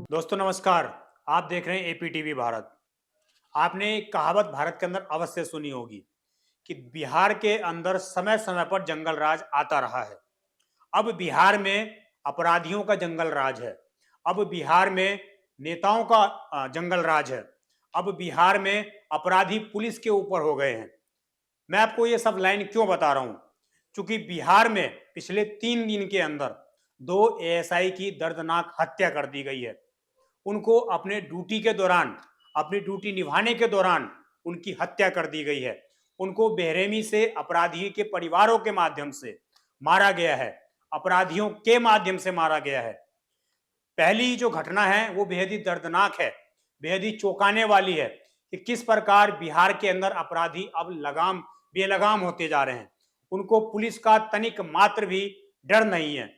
दोस्तों नमस्कार। आप देख रहे हैं एपीटीवी भारत। आपने एक कहावत भारत के अंदर अवश्य सुनी होगी कि बिहार के अंदर समय समय पर जंगल राज आता रहा है। अब बिहार में अपराधियों का जंगल राज है। अब बिहार में नेताओं का जंगल राज है। अब बिहार में अपराधी पुलिस के ऊपर हो गए हैं। मैं आपको ये सब लाइन क्यों बता रहा हूं? क्योंकि बिहार में पिछले 3 दिन के अंदर 2 एएसआई की दर्दनाक हत्या कर दी गई है। उनको अपनी ड्यूटी निभाने के दौरान उनकी हत्या कर दी गई है। उनको बेरहमी से अपराधी के परिवारों के माध्यम से मारा गया है। अपराधियों के माध्यम से मारा गया है। पहली जो घटना है वो बेहद ही दर्दनाक है, बेहद ही चौंकाने वाली है कि किस प्रकार बिहार के अंदर अपराधी अब बेलगाम होते जा रहे हैं। उनको पुलिस का तनिक मात्र भी डर नहीं है।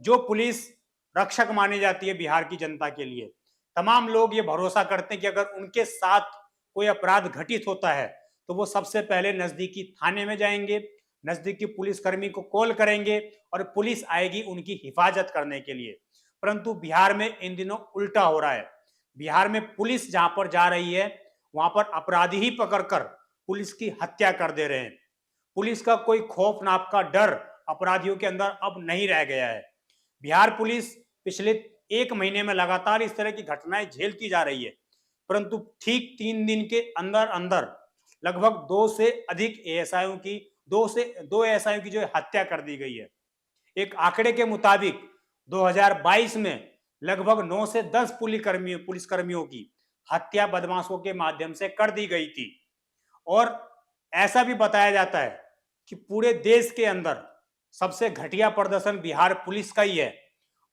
जो पुलिस रक्षक मानी जाती है बिहार की जनता के लिए, तमाम लोग ये भरोसा करते हैं कि अगर उनके साथ कोई अपराध घटित होता है तो वो सबसे पहले नजदीकी थाने में जाएंगे, नजदीकी पुलिसकर्मी को कॉल करेंगे और पुलिस आएगी उनकी हिफाजत करने के लिए। परंतु बिहार में इन दिनों उल्टा हो रहा है। बिहार में पुलिस जहां पर जा रही है वहां पर अपराधी ही पकड़कर पुलिस की हत्या कर दे रहे हैं। पुलिस का कोई खौफ नाप का डर अपराधियों के अंदर अब नहीं रह गया है। बिहार पुलिस पिछले 1 महीने में लगातार इस तरह की घटनाएं झेलती जा रही है, परंतु ठीक 3 दिन के अंदर अंदर लगभग 2 एएसआईओं की जो हत्या कर दी गई है। एक आंकड़े के मुताबिक 2022 में लगभग 9 से 10 पुलिसकर्मियों की हत्या बदमाशों के माध्यम से कर दी गई थी। और ऐसा भी बताया जाता है कि पूरे देश के अंदर सबसे घटिया प्रदर्शन बिहार पुलिस का ही है।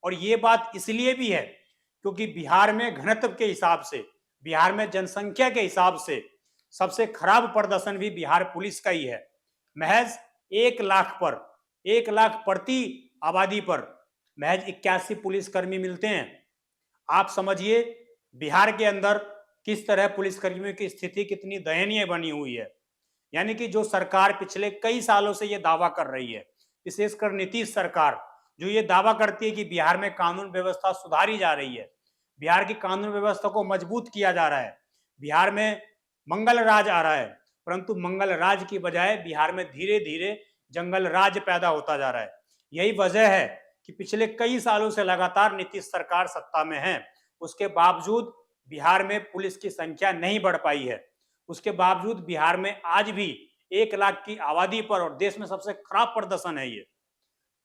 और ये बात इसलिए भी है क्योंकि बिहार में घनत्व के हिसाब से, बिहार में जनसंख्या के हिसाब से सबसे खराब प्रदर्शन भी बिहार पुलिस का ही है। महज 1 लाख प्रति आबादी पर महज 81 पुलिसकर्मी मिलते हैं। आप समझिए बिहार के अंदर किस तरह पुलिसकर्मियों की स्थिति कितनी दयनीय बनी हुई है। यानी कि जो सरकार पिछले कई सालों से ये दावा कर रही है, विशेषकर नीतीश सरकार, जो ये दावा करती है कि बिहार में कानून व्यवस्था सुधारी जा रही है, बिहार की कानून व्यवस्था को मजबूत किया जा रहा है, बिहार में मंगल राज आ रहा है, परंतु मंगल राज की बजाय बिहार में धीरे धीरे जंगल राज पैदा होता जा रहा है। यही वजह है कि पिछले कई सालों से लगातार नीतीश सरकार सत्ता में है, उसके बावजूद बिहार में पुलिस की संख्या नहीं बढ़ पाई है। उसके बावजूद बिहार में आज भी 1 लाख की आबादी पर, और देश में सबसे खराब प्रदर्शन है ये,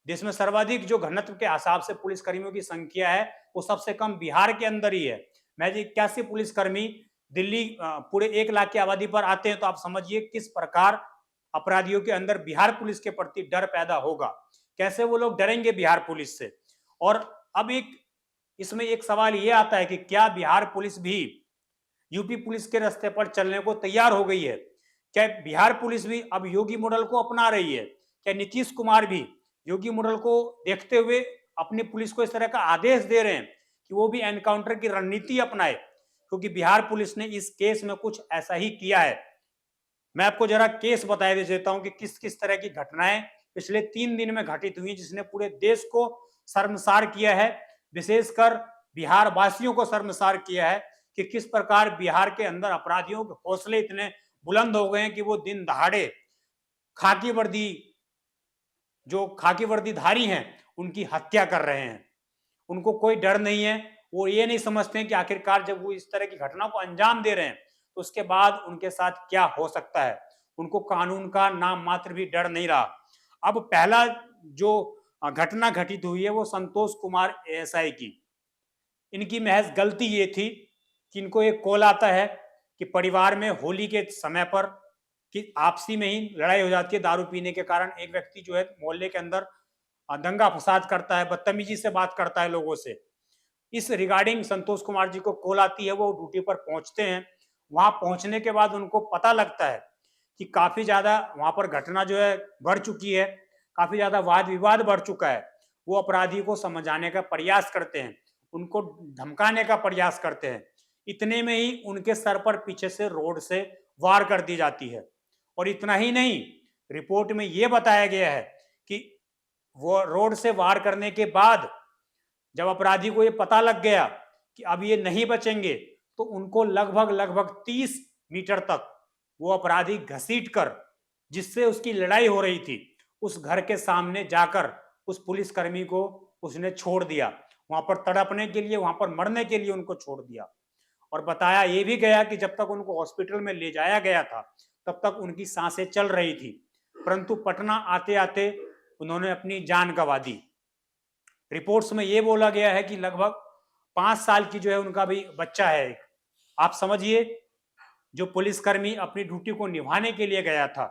देश में सर्वाधिक जो घनत्व के हिसाब से पुलिसकर्मियों की संख्या है वो सबसे कम बिहार के अंदर ही है। महज 81 पुलिसकर्मी दिल्ली पूरे 1 लाख की आबादी पर आते हैं, तो आप समझिए किस प्रकार अपराधियों के अंदर बिहार पुलिस के प्रति डर पैदा होगा, कैसे वो लोग डरेंगे बिहार पुलिस से। और अब इसमें एक सवाल ये आता है कि क्या बिहार पुलिस भी यूपी पुलिस के रास्ते पर चलने को तैयार हो गई है? क्या बिहार पुलिस भी अब योगी मॉडल को अपना रही है? क्या नीतीश कुमार भी योगी मॉडल को देखते हुए अपनी पुलिस को इस तरह का आदेश दे रहे हैं कि वो भी एनकाउंटर की रणनीति अपनाए? क्योंकि बिहार पुलिस ने इस केस में कुछ ऐसा ही किया है। मैं आपको जरा केस बता देता हूं कि किस किस तरह की घटनाएं पिछले 3 दिन में घटित हुई, जिसने पूरे देश को शर्मसार किया है, विशेषकर बिहार वासियों को शर्मसार किया है कि किस प्रकार बिहार के अंदर अपराधियों के हौसले इतने बुलंद हो गए हैं कि वो दिन दहाड़े खाकी वर्दी जो खाकी वर्दीधारी हैं उनकी हत्या कर रहे हैं। उनको कोई डर नहीं है। वो ये नहीं समझते हैं कि आखिरकार जब वो इस तरह की घटना को अंजाम दे रहे हैं तो उसके बाद उनके साथ क्या हो सकता है। उनको कानून का नाम मात्र भी डर नहीं रहा। अब पहला जो घटना घटित हुई है वो संतोष कुमार एएसआई की। इनकी महज गलती ये थी कि इनको एक कॉल आता है कि परिवार में होली के समय पर कि आपसी में ही लड़ाई हो जाती है दारू पीने के कारण। एक व्यक्ति जो है मोहल्ले के अंदर दंगा फसाद करता है, बदतमीजी से बात करता है लोगों से। इस रिगार्डिंग संतोष कुमार जी को कॉल आती है, वो ड्यूटी पर पहुंचते हैं। वहां पहुंचने के बाद उनको पता लगता है कि काफी ज्यादा वहां पर घटना जो है बढ़ चुकी है, काफी ज्यादा वाद विवाद बढ़ चुका है। वो अपराधी को समझाने का प्रयास करते हैं, उनको धमकाने का प्रयास करते हैं। इतने में ही उनके सर पर पीछे से रोड से वार कर दी जाती है। और इतना ही नहीं, रिपोर्ट में यह बताया गया है कि वो रोड से वार करने के बाद जब अपराधी को ये पता लग गया कि अब ये नहीं बचेंगे, तो उनको लगभग लगभग 30 मीटर तक वो अपराधी घसीट कर, जिससे उसकी लड़ाई हो रही थी, उस घर के सामने जाकर उस पुलिसकर्मी को उसने छोड़ दिया। वहां पर तड़पने के लिए, वहां पर मरने के लिए उनको छोड़ दिया। और बताया ये भी गया कि जब तक उनको हॉस्पिटल में ले जाया गया था, तब तक उनकी सांसें चल रही थी, परंतु पटना आते आते उन्होंने अपनी जान गंवा दी। रिपोर्ट्स में ये बोला गया है कि लगभग 5 साल की जो है उनका भी बच्चा है एक। आप समझिए, जो पुलिसकर्मी अपनी ड्यूटी को निभाने के लिए गया था,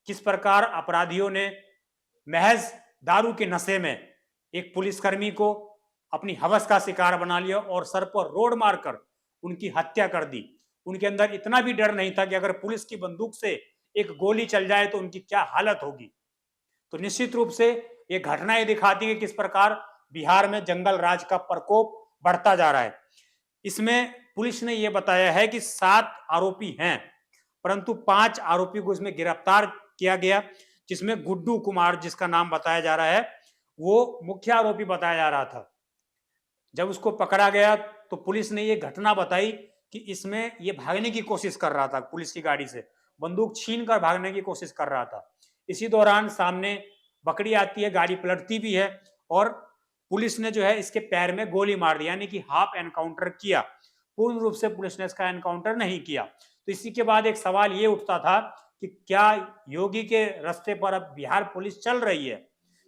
किस प्रकार अपराधियों ने महज दारू के नशे में एक पुलिसकर्मी को अपनी हवस का शिकार बना लिया और सर पर रोड मारकर उनकी हत्या कर दी। उनके अंदर इतना भी डर नहीं था कि अगर पुलिस की बंदूक से एक गोली चल जाए तो उनकी क्या हालत होगी। तो निश्चित रूप से ये घटनाएं दिखाती है किस प्रकार बिहार में जंगल राज का प्रकोप बढ़ता जा रहा है। इसमें पुलिस ने यह बताया है कि 7 आरोपी हैं, परंतु 5 आरोपी को इसमें गिरफ्तार किया गया, जिसमें गुड्डू कुमार, जिसका नाम बताया जा रहा है, वो मुख्य आरोपी बताया जा रहा था। जब उसको पकड़ा गया तो पुलिस ने ये घटना बताई कि इसमें ये भागने की कोशिश कर रहा था, पुलिस की गाड़ी से बंदूक छीन कर भागने की कोशिश कर रहा था। इसी दौरान सामने बकरी आती है, गाड़ी पलटती भी है और पुलिस ने जो है इसके पैर में गोली मार दी, यानी कि हाफ एनकाउंटर किया। पूर्ण रूप से पुलिस ने इसका एनकाउंटर नहीं किया। तो इसी के बाद एक सवाल ये उठता था कि क्या योगी के रास्ते पर अब बिहार पुलिस चल रही है?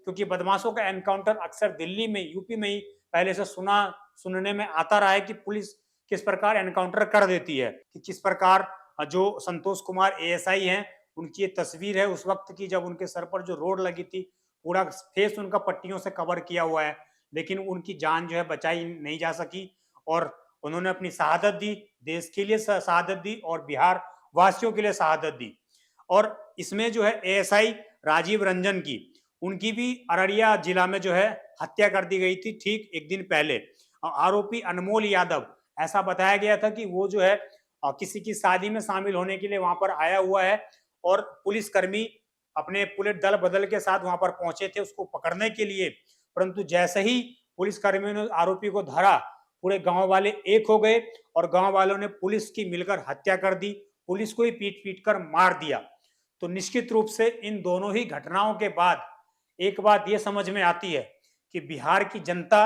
क्योंकि बदमाशों का एनकाउंटर अक्सर दिल्ली में, यूपी में ही पहले से सुनने में आता रहा है कि पुलिस किस प्रकार एनकाउंटर कर देती है। कि किस प्रकार जो संतोष कुमार एएसआई हैं, उनकी ये तस्वीर है उस वक्त की जब उनके सर पर जो रोड लगी थी, पूरा फेस उनका पट्टियों से कवर किया हुआ है, लेकिन उनकी जान जो है बचाई नहीं जा सकी और उन्होंने अपनी शहादत दी, देश के लिए शहादत दी और बिहार वासियों के लिए शहादत दी। और इसमें जो है एएसआई राजीव रंजन की, उनकी भी अररिया जिला में जो है हत्या कर दी गई थी ठीक एक दिन पहले। आरोपी अनमोल यादव, ऐसा बताया गया था कि वो जो है किसी की शादी में शामिल होने के लिए वहां पर आया हुआ है और पुलिसकर्मी अपने पुलिस दल बदल के साथ वहां पर पहुंचे थे उसको पकड़ने के लिए, परंतु जैसे ही पुलिसकर्मियों ने आरोपी को धरा, पूरे गांव वाले एक हो गए और गांव वालों ने पुलिस की मिलकर हत्या कर दी, पुलिस को ही पीट पीट कर मार दिया। तो निश्चित रूप से इन दोनों ही घटनाओं के बाद एक बात यह समझ में आती है कि बिहार की जनता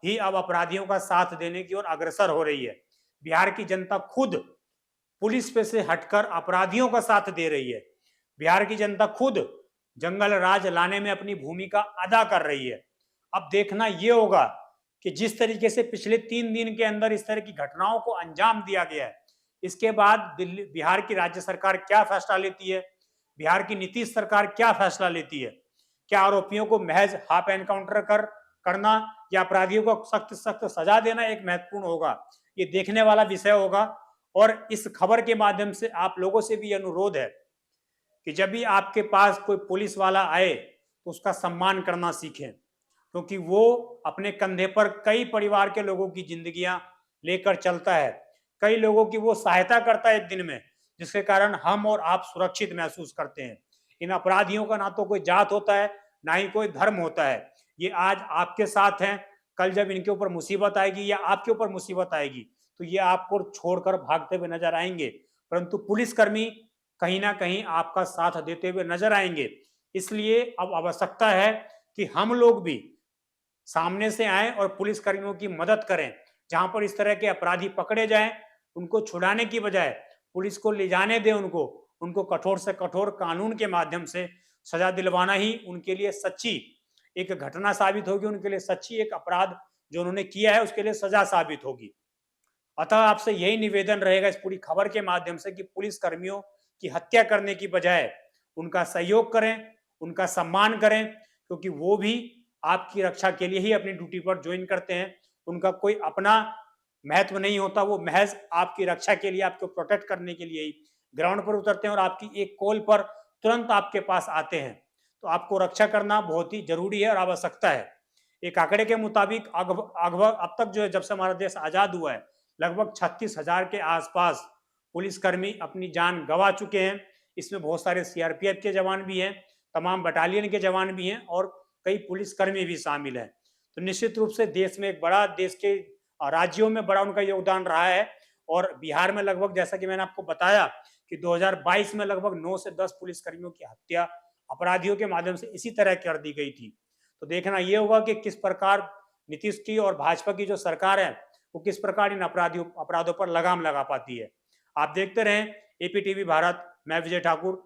ही अब अपराधियों का साथ देने की ओर अग्रसर हो रही है। बिहार की जनता खुद पुलिस पे से हटकर अपराधियों का साथ दे रही है। बिहार की जनता खुद जंगल राज लाने में अपनी भूमिका अदा कर रही है। अब देखना यह होगा कि जिस तरीके से पिछले 3 दिन के अंदर इस तरह की घटनाओं को अंजाम दिया गया है, इसके बाद बिहार की राज्य सरकार क्या फैसला लेती है, बिहार की नीतीश सरकार क्या फैसला लेती है। क्या आरोपियों को महज हाफ एनकाउंटर करना या अपराधियों को सख्त सख्त सजा देना एक महत्वपूर्ण होगा, ये देखने वाला विषय होगा। और इस खबर के माध्यम से आप लोगों से भी अनुरोध है कि जब भी आपके पास कोई पुलिस वाला आए तो उसका सम्मान करना सीखें, क्योंकि वो अपने कंधे पर कई परिवार के लोगों की जिंदगियां लेकर चलता है, कई लोगों की वो सहायता करता है एक दिन में, जिसके कारण हम और आप सुरक्षित महसूस करते हैं। इन अपराधियों का ना तो कोई जात होता है, ना ही कोई धर्म होता है। ये आज आपके साथ हैं, कल जब इनके ऊपर मुसीबत आएगी या आपके ऊपर मुसीबत आएगी तो ये आपको छोड़कर भागते हुए नजर आएंगे, परंतु पुलिसकर्मी कहीं ना कहीं आपका साथ देते हुए नजर आएंगे। इसलिए अब आवश्यकता है कि हम लोग भी सामने से आए और पुलिसकर्मियों की मदद करें। जहां पर इस तरह के अपराधी पकड़े जाएं, उनको छुड़ाने की बजाय पुलिस को ले जाने दें, उनको कठोर से कठोर कानून के माध्यम से सजा दिलवाना ही उनके लिए सच्ची एक घटना साबित होगी, उनके लिए सच्ची एक अपराध जो उन्होंने किया है उसके लिए सजा साबित होगी। अतः आपसे यही निवेदन रहेगा इस पूरी खबर के माध्यम से कि पुलिस कर्मियों की हत्या करने की बजाय उनका सहयोग करें, उनका सम्मान करें, क्योंकि वो भी आपकी रक्षा के लिए ही अपनी ड्यूटी पर ज्वाइन करते हैं। उनका कोई अपना महत्व नहीं होता, वो महज आपकी रक्षा के लिए, आपको प्रोटेक्ट करने के लिए ही ग्राउंड पर उतरते हैं और आपकी एक कॉल पर तुरंत आपके पास आते हैं। तो आपको रक्षा करना बहुत ही जरूरी है और आवश्यकता है। एक आंकड़े के मुताबिक अब तक जो है, जब से हमारा देश आजाद हुआ है, लगभग 36,000 के आसपास पुलिसकर्मी अपनी जान गंवा चुके हैं। इसमें बहुत सारे सीआरपीएफ के जवान भी हैं, तमाम बटालियन के जवान भी हैं और कई पुलिसकर्मी भी शामिल हैं। तो निश्चित रूप से देश में एक बड़ा, देश के राज्यों में बड़ा उनका योगदान रहा है। और बिहार में लगभग, जैसा कि मैंने आपको बताया कि 2022 में लगभग 9 से 10 पुलिसकर्मियों की हत्या अपराधियों के माध्यम से इसी तरह कर दी गई थी। तो देखना यह होगा कि किस प्रकार नीतीश की और भाजपा की जो सरकार है वो किस प्रकार इन अपराधों पर लगाम लगा पाती है। आप देखते रहें एपीटीवी भारत। मैं विजय ठाकुर।